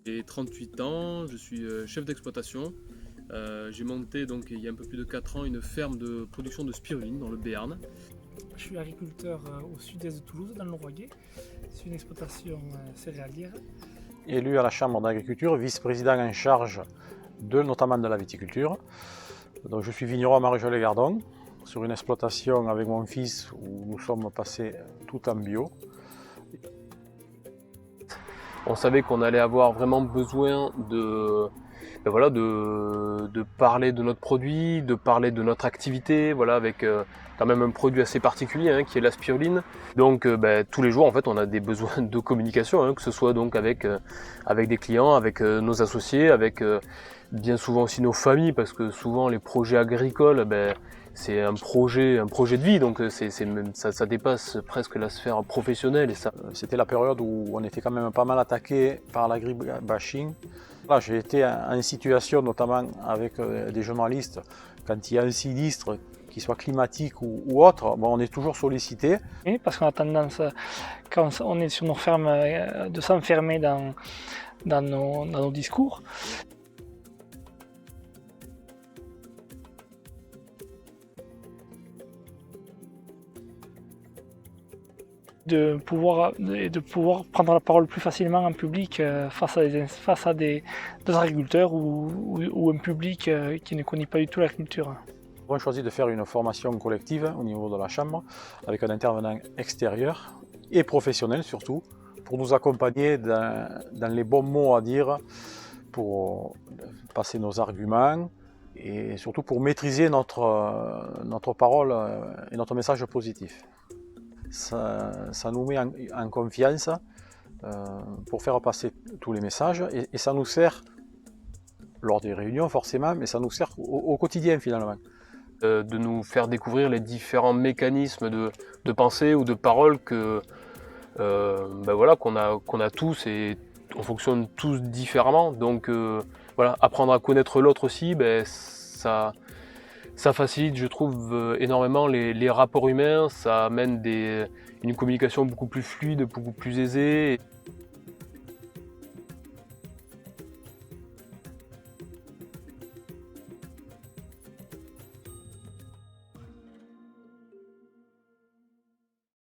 J'ai 38 ans, je suis chef d'exploitation. J'ai monté donc, il y a un peu plus de 4 ans une ferme de production de spiruline dans le Béarn. Je suis agriculteur au sud-est de Toulouse, dans le Lauragais. C'est une exploitation céréalière. Élu à la Chambre d'agriculture, vice-président en charge notamment de la viticulture. Donc, je suis vigneron à Maréchal-les-Gardons, sur une exploitation avec mon fils où nous sommes passés tout en bio. On savait qu'on allait avoir vraiment besoin de parler de notre produit, de parler de notre activité, voilà, avec quand même un produit assez particulier hein, qui est la spiruline. Donc tous les jours en fait on a des besoins de communication, hein, que ce soit donc avec des clients, avec nos associés, avec bien souvent aussi nos familles, parce que souvent les projets agricoles, c'est un projet de vie, donc ça dépasse presque la sphère professionnelle. Et ça. C'était la période où on était quand même pas mal attaqué par l'agribashing. Là, j'ai été en situation, notamment avec des journalistes, quand il y a un sinistre, qu'il soit climatique ou autre, bon, on est toujours sollicité. Et parce qu'on a tendance, quand on est sur nos fermes, de s'enfermer dans nos discours. De pouvoir prendre la parole plus facilement en public face à des agriculteurs ou un public qui ne connaît pas du tout l'agriculture. On a choisi de faire une formation collective au niveau de la Chambre avec un intervenant extérieur et professionnel surtout pour nous accompagner dans les bons mots à dire, pour passer nos arguments et surtout pour maîtriser notre parole et notre message positif. Ça nous met en confiance pour faire passer tous les messages et ça nous sert lors des réunions forcément, mais ça nous sert au quotidien finalement. De nous faire découvrir les différents mécanismes de pensée ou de parole qu'on a tous, et on fonctionne tous différemment. Donc voilà, apprendre à connaître l'autre aussi, ça facilite, je trouve, énormément les rapports humains, ça amène une communication beaucoup plus fluide, beaucoup plus aisée.